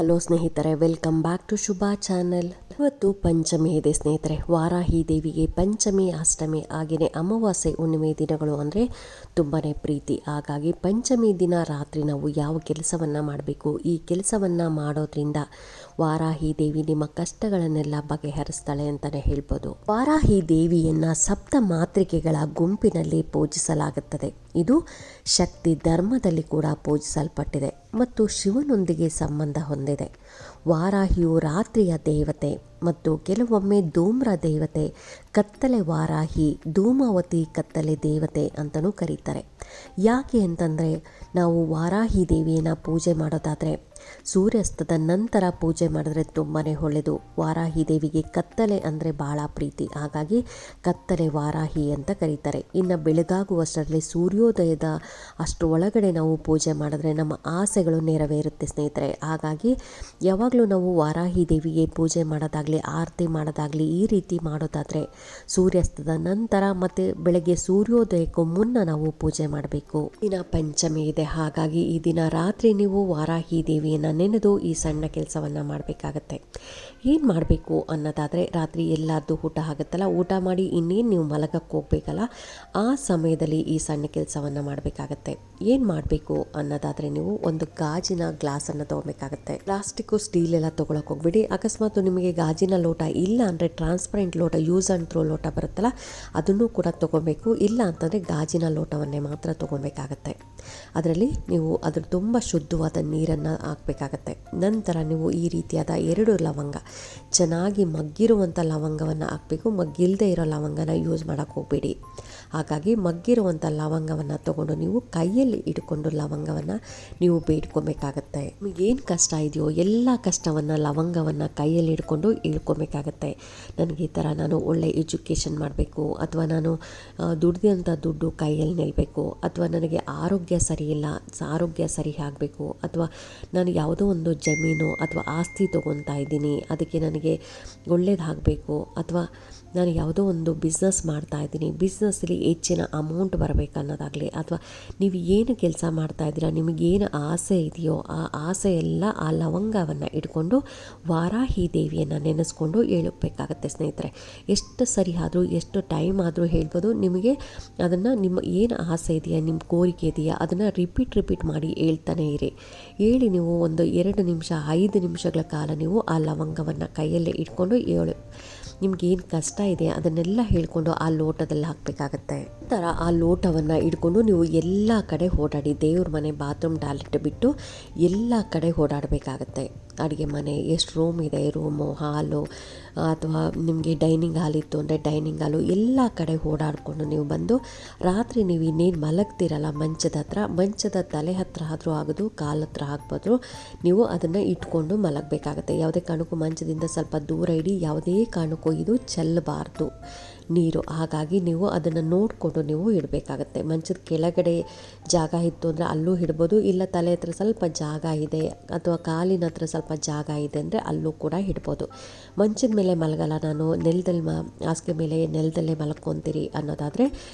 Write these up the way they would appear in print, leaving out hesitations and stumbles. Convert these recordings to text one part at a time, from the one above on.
Hello ಸ್ನೇಹಿತರೆ, welcome back to Shubha channel. ಇವತ್ತು ಪಂಚಮಿ ಇದೆ ಸ್ನೇಹಿತರೆ. ವಾರಾಹಿ ದೇವಿಗೆ ಪಂಚಮಿ, ಅಷ್ಟಮಿ ಹಾಗೆಯೇ ಅಮಾವಾಸ್ಯೆ, ಹುಣ್ಣಿಮೆ ದಿನಗಳು ಅಂದರೆ ತುಂಬಾ ಪ್ರೀತಿ. ಹಾಗಾಗಿ ಪಂಚಮಿ ದಿನ ರಾತ್ರಿ ನಾವು ಯಾವ ಕೆಲಸವನ್ನು ಮಾಡಬೇಕು, ಈ ಕೆಲಸವನ್ನು ಮಾಡೋದ್ರಿಂದ ವಾರಾಹಿ ದೇವಿ ನಿಮ್ಮ ಕಷ್ಟಗಳನ್ನೆಲ್ಲ ಬಗೆಹರಿಸ್ತಾಳೆ ಅಂತಲೇ ಹೇಳ್ಬೋದು. ವಾರಾಹಿ ದೇವಿಯನ್ನು ಸಪ್ತ ಮಾತೃಕೆಗಳ ಗುಂಪಿನಲ್ಲಿ ಪೂಜಿಸಲಾಗುತ್ತದೆ. ಇದು ಶಕ್ತಿ ಧರ್ಮದಲ್ಲಿ ಕೂಡ ಪೂಜಿಸಲ್ಪಟ್ಟಿದೆ ಮತ್ತು ಶಿವನೊಂದಿಗೆ ಸಂಬಂಧ ಹೊಂದಿದೆ. ವಾರಾಹಿಯು ರಾತ್ರಿಯ ದೇವತೆ ಮತ್ತು ಕೆಲವೊಮ್ಮೆ ಧೂಮ್ರ ದೇವತೆ, ಕತ್ತಲೆ ವಾರಾಹಿ, ಧೂಮಾವತಿ ಕತ್ತಲೆ ದೇವತೆ ಅಂತಲೂ ಕರೀತಾರೆ. ಯಾಕೆ ಅಂತಂದರೆ, ನಾವು ವಾರಾಹಿ ದೇವಿಯನ್ನು ಪೂಜೆ ಮಾಡೋದಾದರೆ ಸೂರ್ಯಾಸ್ತದ ನಂತರ ಪೂಜೆ ಮಾಡಿದ್ರೆ ತುಂಬಾ ಒಳ್ಳೆಯದು. ವಾರಾಹಿ ದೇವಿಗೆ ಕತ್ತಲೆ ಅಂದರೆ ಭಾಳ ಪ್ರೀತಿ, ಹಾಗಾಗಿ ಕತ್ತಲೆ ವಾರಾಹಿ ಅಂತ ಕರೀತಾರೆ. ಇನ್ನು ಬೆಳಗಾಗುವಷ್ಟರಲ್ಲಿ ಸೂರ್ಯೋದಯದ ಅಷ್ಟು ಒಳಗಡೆ ನಾವು ಪೂಜೆ ಮಾಡಿದ್ರೆ ನಮ್ಮ ಆಸೆಗಳು ನೆರವೇರುತ್ತೆ ಸ್ನೇಹಿತರೆ. ಹಾಗಾಗಿ ಯಾವಾಗಲೂ ನಾವು ವಾರಾಹಿ ದೇವಿಗೆ ಪೂಜೆ ಮಾಡೋದಾಗಲಿ, ಆರತಿ ಮಾಡೋದಾಗಲಿ ಈ ರೀತಿ ಮಾಡೋದಾದರೆ ಸೂರ್ಯಾಸ್ತದ ನಂತರ ಮತ್ತು ಬೆಳಗ್ಗೆ ಸೂರ್ಯೋದಯಕ್ಕೂ ಮುನ್ನ ನಾವು ಪೂಜೆ ಮಾಡಬೇಕು. ದಿನ ಪಂಚಮಿ ಇದೆ, ಹಾಗಾಗಿ ಈ ದಿನ ರಾತ್ರಿ ನೀವು ವಾರಾಹಿ ದೇವಿಯನ್ನು ನೆನೆದು ಈ ಸಣ್ಣ ಕೆಲಸವನ್ನು ಮಾಡಬೇಕಾಗತ್ತೆ. ಏನು ಮಾಡಬೇಕು ಅನ್ನೋದಾದರೆ, ರಾತ್ರಿ ಎಲ್ಲರದ್ದು ಊಟ ಆಗುತ್ತಲ್ಲ, ಊಟ ಮಾಡಿ ಇನ್ನೇನು ನೀವು ಮಲಗಕ್ಕೆ ಹೋಗ್ಬೇಕಲ್ಲ, ಆ ಸಮಯದಲ್ಲಿ ಈ ಸಣ್ಣ ಕೆಲಸವನ್ನು ಮಾಡಬೇಕಾಗತ್ತೆ. ಏನು ಮಾಡಬೇಕು ಅನ್ನೋದಾದರೆ, ನೀವು ಒಂದು ಗಾಜಿನ ಗ್ಲಾಸನ್ನು ತೊಗೊಬೇಕಾಗತ್ತೆ. ಪ್ಲಾಸ್ಟಿಕ್ಕು, ಸ್ಟೀಲ್ ಎಲ್ಲ ತೊಗೊಳಕ್ಕೆ ಹೋಗ್ಬಿಡಿ. ಅಕಸ್ಮಾತ್ ನಿಮಗೆ ಗಾಜಿನ ಲೋಟ ಇಲ್ಲ ಅಂದರೆ ಟ್ರಾನ್ಸ್ಪರೆಂಟ್ ಲೋಟ, ಯೂಸ್ ಆ್ಯಂಡ್ ಥ್ರೋ ಲೋಟ ಬರುತ್ತಲ್ಲ, ಅದನ್ನು ಕೂಡ ತೊಗೊಬೇಕು. ಇಲ್ಲ ಅಂತಂದರೆ ಗಾಜಿನ ಲೋಟವನ್ನೇ ಮಾತ್ರ ತೊಗೊಬೇಕಾಗತ್ತೆ. ಅದರಲ್ಲಿ ನೀವು ಅದ್ರ ತುಂಬ ಶುದ್ಧವಾದ ನೀರನ್ನು ಹಾಕಬೇಕಾಗತ್ತೆ. ನಂತರ ನೀವು ಈ ರೀತಿಯಾದ 2 ಲವಂಗ, ಚೆನ್ನಾಗಿ ಮಗ್ಗಿರುವಂಥ ಲವಂಗವನ್ನು ಹಾಕಬೇಕು. ಮಗ್ಗಿಲ್ಲದೆ ಇರೋ ಲವಂಗನ ಯೂಸ್ ಮಾಡೋಕ್ಕೆ ಹೋಗಬೇಡಿ. ಹಾಗಾಗಿ ಮಗ್ಗಿರುವಂಥ ಲವಂಗವನ್ನು ತೊಗೊಂಡು ನೀವು ಕೈಯಲ್ಲಿ ಇಟ್ಕೊಂಡು ಲವಂಗವನ್ನು ನೀವು ಬೇಡ್ಕೊಬೇಕಾಗತ್ತೆ. ನಿಮಗೇನು ಕಷ್ಟ ಇದೆಯೋ ಎಲ್ಲ ಕಷ್ಟವನ್ನು, ಲವಂಗವನ್ನು ಕೈಯಲ್ಲಿ ಹಿಡ್ಕೊಂಡು ಇಳ್ಕೊಬೇಕಾಗತ್ತೆ. ನನಗೆ ಈ ಥರ ನಾನು ಒಳ್ಳೆ ಎಜುಕೇಷನ್ ಮಾಡಬೇಕು, ಅಥವಾ ನಾನು ದುಡ್ದಂಥ ದುಡ್ಡು ಕೈಯಲ್ಲಿ ನಿಲ್ಲಬೇಕು, ಅಥವಾ ನನಗೆ ಆರೋಗ್ಯ ಸರಿ ಇಲ್ಲ, ಆರೋಗ್ಯ ಸರಿ ಆಗಬೇಕು, ಅಥವಾ ನಾನು ಯಾವುದೋ ಒಂದು ಜಮೀನು ಅಥವಾ ಆಸ್ತಿ ತೊಗೊತಾ ಇದ್ದೀನಿ, ಅದಕ್ಕೆ ನನಗೆ ಒಳ್ಳೇದಾಗಬೇಕು, ಅಥವಾ ನಾನು ಯಾವುದೋ ಒಂದು ಬಿಸ್ನೆಸ್ ಮಾಡ್ತಾಯಿದ್ದೀನಿ, ಬಿಸ್ನೆಸ್ಸಲ್ಲಿ ಹೆಚ್ಚಿನ ಅಮೌಂಟ್ ಬರಬೇಕು ಅನ್ನೋದಾಗಲಿ, ಅಥವಾ ನೀವು ಏನು ಕೆಲಸ ಮಾಡ್ತಾಯಿದ್ದೀರಾ, ನಿಮಗೇನು ಆಸೆ ಇದೆಯೋ ಆ ಆಸೆ ಎಲ್ಲ ಆ ಲವಂಗವನ್ನು ಇಟ್ಕೊಂಡು ವಾರಾಹಿ ದೇವಿಯನ್ನು ನೆನೆಸ್ಕೊಂಡು ಹೇಳಬೇಕಾಗತ್ತೆ ಸ್ನೇಹಿತರೆ. ಎಷ್ಟು ಸರಿ ಆದರೂ, ಎಷ್ಟು ಟೈಮ್ ಆದರೂ ಹೇಳ್ಬೋದು. ನಿಮಗೆ ಅದನ್ನು ನಿಮ್ಮ ಏನು ಆಸೆ ಇದೆಯಾ, ನಿಮ್ಮ ಕೋರಿಕೆ ಇದೆಯಾ, ಅದನ್ನು ರಿಪೀಟ್ ಮಾಡಿ ಹೇಳ್ತಾನೆ ಇರಿ. ಹೇಳಿ ನೀವು ಒಂದು 2 ನಿಮಿಷ 5 ನಿಮಿಷಗಳ ಕಾಲ ನೀವು ಆ ಲವಂಗವನ್ನು ಕೈಯಲ್ಲೇ ಇಟ್ಕೊಂಡು ನಿಮ್ಗೇನು ಕಷ್ಟ ಇದೆ ಅದನ್ನೆಲ್ಲ ಹೇಳ್ಕೊಂಡು ಆ ಲೋಟದಲ್ಲಿ ಹಾಕಬೇಕಾಗತ್ತೆ. ನಂತರ ಆ ಲೋಟವನ್ನು ಇಟ್ಕೊಂಡು ನೀವು ಎಲ್ಲ ಕಡೆ ಓಡಾಡಿ, ದೇವ್ರ ಮನೆ, ಬಾತ್ರೂಮ್, ಟಾಯ್ಲೆಟ್ ಬಿಟ್ಟು ಎಲ್ಲ ಕಡೆ ಓಡಾಡಬೇಕಾಗತ್ತೆ. ಅಡುಗೆ ಮನೆ, ಎಷ್ಟು ರೂಮ್ ಇದೆ, ರೂಮು, ಹಾಲು, ಅಥವಾ ನಿಮಗೆ ಡೈನಿಂಗ್ ಹಾಲ್ ಇತ್ತು ಅಂದರೆ ಡೈನಿಂಗ್ ಹಾಲು, ಎಲ್ಲ ಕಡೆ ಓಡಾಡಿಕೊಂಡು ನೀವು ಬಂದು ರಾತ್ರಿ ನೀವು ಇನ್ನೇನು ಮಲಗ್ತಿರಲ್ಲ ಮಂಚದ ತಲೆ ಹತ್ರ ಆದರೂ ಆಗೋದು, ಕಾಲ ಹತ್ರ ಹಾಕ್ಬೋದು, ನೀವು ಅದನ್ನು ಇಟ್ಕೊಂಡು ಮಲಗಬೇಕಾಗತ್ತೆ. ಯಾವುದೇ ಕಾರಣಕ್ಕೂ ಮಂಚದಿಂದ ಸ್ವಲ್ಪ ದೂರ ಇಡಿ. ಯಾವುದೇ ಕಾರಣಕ್ಕೂ ಇದು ಚೆಲ್ಲಬಾರ್ದು ನೀರು. ಹಾಗಾಗಿ ನೀವು ಅದನ್ನು ನೋಡಿಕೊಂಡು ನೀವು ಇಡಬೇಕಾಗತ್ತೆ. ಮಂಚದ ಕೆಳಗಡೆ ಜಾಗ ಇತ್ತು ಅಂದರೆ ಅಲ್ಲೂ ಇಡ್ಬೋದು, ಇಲ್ಲ ತಲೆ ಹತ್ರ ಸ್ವಲ್ಪ ಜಾಗ ಇದೆ ಅಥವಾ ಕಾಲಿನ ಹತ್ರ ಸ್ವಲ್ಪ ಜಾಗ ಇದೆ ಅಂದರೆ ಅಲ್ಲೂ ಕೂಡ ಇಡ್ಬೋದು. ಮಂಚದ ಮೇಲೆ ಮಲಗಲ್ಲ ನಾನು, ನೆಲದಲ್ಲಿ ಹಾಸಿಗೆ ಮೇಲೆ ನೆಲದಲ್ಲೇ ಮಲ್ಕೊತೀರಿ ಅನ್ನೋದಾದರೆ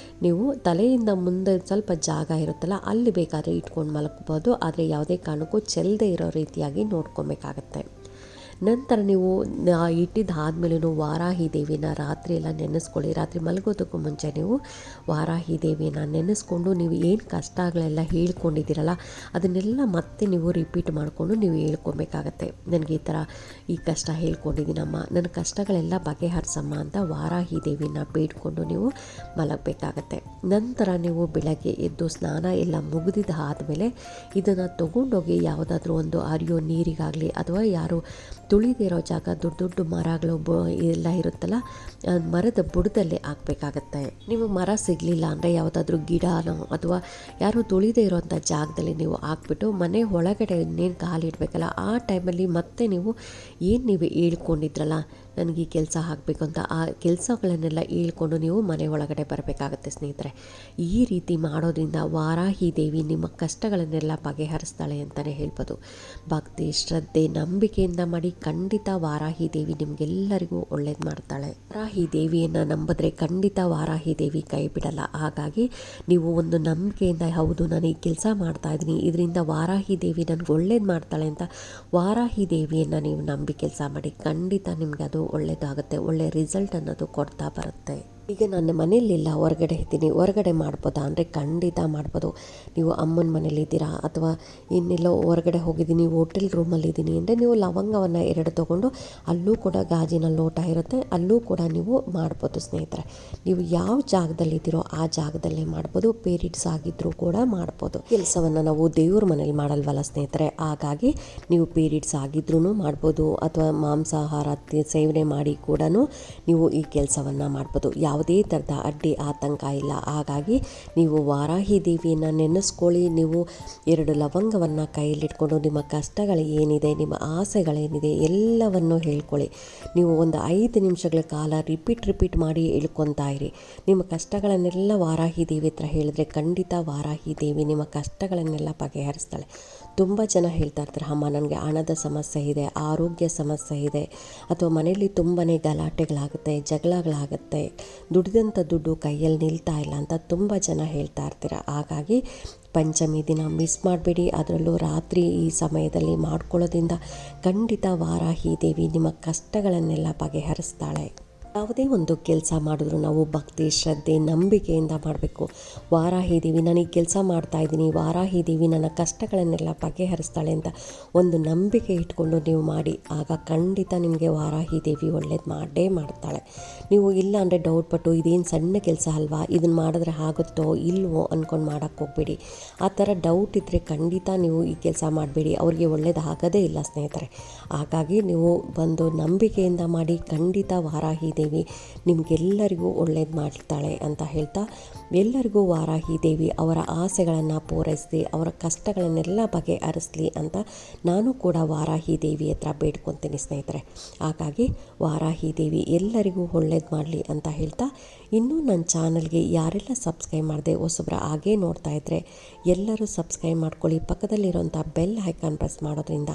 ನೀವು ತಲೆಯಿಂದ ಮುಂದೆ ಸ್ವಲ್ಪ ಜಾಗ ಇರುತ್ತಲ್ಲ, ಅಲ್ಲಿ ಬೇಕಾದರೆ ಇಟ್ಕೊಂಡು ಮಲಗ್ಬೋದು. ಆದರೆ ಯಾವುದೇ ಕಾರಣಕ್ಕೂ ಚೆಲ್ಲದೆ ಇರೋ ರೀತಿಯಾಗಿ ನೋಡ್ಕೊಬೇಕಾಗತ್ತೆ. ನಂತರ ನೀವು ಇಟ್ಟಿದ್ದಾದ್ಮೇಲೂ ವಾರಾಹಿ ದೇವಿನ ರಾತ್ರಿ ಎಲ್ಲ ನೆನೆಸ್ಕೊಳ್ಳಿ. ರಾತ್ರಿ ಮಲಗೋದಕ್ಕೂ ಮುಂಚೆ ನೀವು ವಾರಾಹಿ ದೇವಿನ ನೆನೆಸ್ಕೊಂಡು ನೀವು ಏನು ಕಷ್ಟಗಳೆಲ್ಲ ಹೇಳ್ಕೊಂಡಿದ್ದೀರಲ್ಲ ಅದನ್ನೆಲ್ಲ ಮತ್ತೆ ನೀವು ರಿಪೀಟ್ ಮಾಡಿಕೊಂಡು ನೀವು ಹೇಳ್ಕೊಬೇಕಾಗತ್ತೆ. ನನಗೆ ಈ ಕಷ್ಟ ಹೇಳ್ಕೊಂಡಿದ್ದೀನಮ್ಮ, ನನ್ನ ಕಷ್ಟಗಳೆಲ್ಲ ಬಗೆಹರಿಸಮ್ಮ ಅಂತ ವಾರಾಹಿ ದೇವಿನ ಬೇಡ್ಕೊಂಡು ನೀವು ಮಲಗಬೇಕಾಗತ್ತೆ. ನಂತರ ನೀವು ಬೆಳಗ್ಗೆ ಎದ್ದು ಸ್ನಾನ ಎಲ್ಲ ಮುಗಿದಿದ್ದಾದಮೇಲೆ ಇದನ್ನು ತೊಗೊಂಡೋಗಿ ಯಾವುದಾದ್ರೂ ಒಂದು ಹರಿಯೋ ನೀರಿಗಾಗಲಿ, ಅಥವಾ ಯಾರು ತುಳಿದಿರೋ ಜಾಗ, ದೊಡ್ಡ ಮರಗಳು ಎಲ್ಲ ಇರುತ್ತಲ್ಲ, ಮರದ ಬುಡದಲ್ಲೇ ಹಾಕಬೇಕಾಗತ್ತೆ. ನಿಮಗೆ ಮರ ಸಿಗಲಿಲ್ಲ ಅಂದರೆ ಯಾವುದಾದ್ರೂ ಗಿಡನೋ ಅಥವಾ ಯಾರು ತುಳಿದೇ ಇರೋವಂಥ ಜಾಗದಲ್ಲಿ ನೀವು ಹಾಕ್ಬಿಟ್ಟು ಮನೆ ಒಳಗಡೆ ಇನ್ನೇನು ಕಾಲಿಡಬೇಕಲ್ಲ, ಆ ಟೈಮಲ್ಲಿ ಮತ್ತೆ ನೀವು ಹೇಳ್ಕೊಂಡಿದ್ರಲ್ಲ ನನಗೆ ಈ ಕೆಲಸ ಆಗಬೇಕು ಅಂತ, ಆ ಕೆಲಸಗಳನ್ನೆಲ್ಲ ಹೇಳ್ಕೊಂಡು ನೀವು ಮನೆ ಒಳಗಡೆ ಬರಬೇಕಾಗತ್ತೆ ಸ್ನೇಹಿತರೆ. ಈ ರೀತಿ ಮಾಡೋದ್ರಿಂದ ವಾರಾಹಿ ದೇವಿ ನಿಮ್ಮ ಕಷ್ಟಗಳನ್ನೆಲ್ಲ ಬಗೆಹರಿಸ್ತಾಳೆ ಅಂತಲೇ ಹೇಳ್ಬೋದು. ಭಕ್ತಿ, ಶ್ರದ್ಧೆ, ನಂಬಿಕೆಯಿಂದ ಮಾಡಿ, ಖಂಡಿತ ವಾರಾಹಿ ದೇವಿ ನಿಮಗೆಲ್ಲರಿಗೂ ಒಳ್ಳೇದು ಮಾಡ್ತಾಳೆ. ವಾರಾಹಿ ದೇವಿಯನ್ನು ನಂಬಿದ್ರೆ ಖಂಡಿತ ವಾರಾಹಿ ದೇವಿ ಕೈ ಬಿಡಲ್ಲ. ಹಾಗಾಗಿ ನೀವು ಒಂದು ನಂಬಿಕೆಯಿಂದ ಹೌದು ನಾನು ಈ ಕೆಲಸ ಮಾಡ್ತಾ ಇದ್ದೀನಿ, ಇದರಿಂದ ವಾರಾಹಿ ದೇವಿ ನನಗೆ ಒಳ್ಳೇದು ಮಾಡ್ತಾಳೆ ಅಂತ ವಾರಾಹಿ ದೇವಿಯನ್ನು ನೀವು ನಂಬಿ ಕೆಲಸ ಮಾಡಿ. ಖಂಡಿತ ನಿಮಗೆ ಅದು ಒಳ್ಳೆಯದಾಗುತ್ತೆ, ಒಳ್ಳೆ ರಿಸಲ್ಟ್ ಅನ್ನೋದು ಕೊಡ್ತಾ ಬರುತ್ತೆ. ಈಗ ನನ್ನ ಮನೆಯಲ್ಲಿಲ್ಲ, ಹೊರಗಡೆ ಇದ್ದೀನಿ, ಹೊರಗಡೆ ಮಾಡ್ಬೋದಾ ಅಂದರೆ ಖಂಡಿತ ಮಾಡ್ಬೋದು. ನೀವು ಅಮ್ಮನ ಮನೇಲಿದ್ದೀರಾ ಅಥವಾ ಇನ್ನೆಲ್ಲೋ ಹೊರಗಡೆ ಹೋಗಿದ್ದೀನಿ, ಹೋಟೆಲ್ ರೂಮಲ್ಲಿದ್ದೀನಿ ಅಂದರೆ ನೀವು ಲವಂಗವನ್ನು 2 ತೊಗೊಂಡು ಅಲ್ಲೂ ಕೂಡ ಗಾಜಿನ ಲೋಟ ಇರುತ್ತೆ, ಅಲ್ಲೂ ಕೂಡ ನೀವು ಮಾಡ್ಬೋದು ಸ್ನೇಹಿತರೆ. ನೀವು ಯಾವ ಜಾಗದಲ್ಲಿದ್ದೀರೋ ಆ ಜಾಗದಲ್ಲೇ ಮಾಡ್ಬೋದು. ಪೀರಿಯಡ್ಸ್ ಆಗಿದ್ದರೂ ಕೂಡ ಮಾಡ್ಬೋದು. ಕೆಲಸವನ್ನು ನಾವು ದೇವ್ರ ಮನೇಲಿ ಮಾಡಲ್ವಲ್ಲ ಸ್ನೇಹಿತರೆ, ಹಾಗಾಗಿ ನೀವು ಪೀರಿಯಡ್ಸ್ ಆಗಿದ್ರೂ ಮಾಡ್ಬೋದು ಅಥವಾ ಮಾಂಸಾಹಾರ ಸೇವನೆ ಮಾಡಿ ಕೂಡ ನೀವು ಈ ಕೆಲಸವನ್ನು ಮಾಡ್ಬೋದು. ಯಾವುದೇ ಥರದ ಅಡ್ಡಿ ಆತಂಕ ಇಲ್ಲ. ಹಾಗಾಗಿ ನೀವು ವಾರಾಹಿ ದೇವಿಯನ್ನು ನೆನೆಸ್ಕೊಳ್ಳಿ. ನೀವು 2 ಲವಂಗವನ್ನು ಕೈಯಲ್ಲಿಟ್ಕೊಂಡು ನಿಮ್ಮ ಕಷ್ಟಗಳು ಏನಿದೆ, ನಿಮ್ಮ ಆಸೆಗಳೇನಿದೆ ಎಲ್ಲವನ್ನು ಹೇಳ್ಕೊಳ್ಳಿ. ನೀವು ಒಂದು 5 ನಿಮಿಷಗಳ ಕಾಲ ರಿಪೀಟ್ ಮಾಡಿ ಹೇಳ್ಕೊತಾ ಇರಿ. ನಿಮ್ಮ ಕಷ್ಟಗಳನ್ನೆಲ್ಲ ವಾರಾಹಿ ದೇವಿ ಹತ್ರ ಹೇಳಿದ್ರೆ ಖಂಡಿತ ವಾರಾಹಿ ದೇವಿ ನಿಮ್ಮ ಕಷ್ಟಗಳನ್ನೆಲ್ಲ ಬಗೆಹರಿಸ್ತಾಳೆ. ತುಂಬ ಜನ ಹೇಳ್ತಾ ಇರ್ತಾರೆ, ಅಮ್ಮ ನನಗೆ ಹಣದ ಸಮಸ್ಯೆ ಇದೆ, ಆರೋಗ್ಯ ಸಮಸ್ಯೆ ಇದೆ, ಅಥವಾ ಮನೆಯಲ್ಲಿ ತುಂಬಾ ಗಲಾಟೆಗಳಾಗುತ್ತೆ, ಜಗಳಗಳಾಗುತ್ತೆ, ದುಡಿದಂಥ ದುಡ್ಡು ಕೈಯಲ್ಲಿ ನಿಲ್ತಾ ಇಲ್ಲ ಅಂತ ತುಂಬ ಜನ ಹೇಳ್ತಾ ಇರ್ತೀರ. ಹಾಗಾಗಿ ಪಂಚಮಿ ದಿನ ಮಿಸ್ ಮಾಡಬೇಡಿ. ಅದರಲ್ಲೂ ರಾತ್ರಿ ಈ ಸಮಯದಲ್ಲಿ ಮಾಡ್ಕೊಳ್ಳೋದ್ರಿಂದ ಖಂಡಿತ ವಾರಾಹಿ ದೇವಿ ನಿಮ್ಮ ಕಷ್ಟಗಳನ್ನೆಲ್ಲ ಬಗೆಹರಿಸ್ತಾಳೆ. ಯಾವುದೇ ಒಂದು ಕೆಲಸ ಮಾಡಿದ್ರು ನಾವು ಭಕ್ತಿ, ಶ್ರದ್ಧೆ, ನಂಬಿಕೆಯಿಂದ ಮಾಡಬೇಕು. ವಾರಾಹಿ ದೇವಿ ನಾನು ಈ ಕೆಲಸ ಮಾಡ್ತಾಯಿದ್ದೀನಿ, ವಾರಾಹಿ ದೇವಿ ನನ್ನ ಕಷ್ಟಗಳನ್ನೆಲ್ಲ ಬಗೆಹರಿಸ್ತಾಳೆ ಅಂತ ಒಂದು ನಂಬಿಕೆ ಇಟ್ಕೊಂಡು ನೀವು ಮಾಡಿ. ಆಗ ಖಂಡಿತ ನಿಮಗೆ ವಾರಾಹಿ ದೇವಿ ಒಳ್ಳೇದು ಮಾಡೇ ಮಾಡ್ತಾಳೆ. ನೀವು ಇಲ್ಲ ಅಂದರೆ ಡೌಟ್ ಪಟ್ಟು ಇದೇನು ಸಣ್ಣ ಕೆಲಸ ಅಲ್ವಾ, ಇದನ್ನು ಮಾಡಿದ್ರೆ ಆಗುತ್ತೋ ಇಲ್ವೋ ಅಂದ್ಕೊಂಡು ಮಾಡೋಕ್ಕೆ ಹೋಗಬೇಡಿ. ಆ ಥರ ಡೌಟ್ ಇದ್ದರೆ ಖಂಡಿತ ನೀವು ಈ ಕೆಲಸ ಮಾಡಬೇಡಿ, ಅವ್ರಿಗೆ ಒಳ್ಳೇದು ಆಗೋದೇ ಇಲ್ಲ ಸ್ನೇಹಿತರೆ. ಹಾಗಾಗಿ ನೀವು ಒಂದು ನಂಬಿಕೆಯಿಂದ ಮಾಡಿ. ಖಂಡಿತ ವಾರಾಹಿ ದೇವಿ ನಿಮಗೆಲ್ಲರಿಗೂ ಒಳ್ಳೇದು ಮಾಡ್ತಾಳೆ ಅಂತ ಹೇಳ್ತಾ, ಎಲ್ಲರಿಗೂ ವಾರಾಹಿ ದೇವಿ ಅವರ ಆಸೆಗಳನ್ನು ಪೂರೈಸಲಿ, ಅವರ ಕಷ್ಟಗಳನ್ನೆಲ್ಲ ಬಗೆಹರಿಸಲಿ ಅಂತ ನಾನು ಕೂಡ ವಾರಾಹಿ ದೇವಿ ಹತ್ರ ಬೇಡ್ಕೊತೀನಿ ಸ್ನೇಹಿತರೆ. ಹಾಗಾಗಿ ವಾರಾಹಿ ದೇವಿ ಎಲ್ಲರಿಗೂ ಒಳ್ಳೇದು ಮಾಡಲಿ ಅಂತ ಹೇಳ್ತಾ, ಇನ್ನೂ ನನ್ನ ಚಾನಲ್ಗೆ ಯಾರೆಲ್ಲ ಸಬ್ಸ್ಕ್ರೈಬ್ ಮಾಡದೆ ಹೊಸಬ್ರ ಹಾಗೇ ನೋಡ್ತಾ ಇದ್ದರೆ ಎಲ್ಲರೂ ಸಬ್ಸ್ಕ್ರೈಬ್ ಮಾಡ್ಕೊಳ್ಳಿ. ಪಕ್ಕದಲ್ಲಿರೋಂಥ ಬೆಲ್ ಐಕಾನ್ ಪ್ರೆಸ್ ಮಾಡೋದ್ರಿಂದ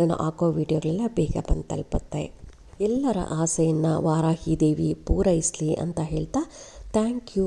ನಾನು ಹಾಕೋ ವಿಡಿಯೋಗಳೆಲ್ಲ ಬೇಗ ಬಂದು ತಲುಪುತ್ತೆ. ಎಲ್ಲರ ಆಸೆಯನ್ನು ವಾರಾಹಿ ದೇವಿ ಪೂರೈಸಲಿ ಅಂತ ಹೇಳ್ತಾ ಥ್ಯಾಂಕ್ ಯು.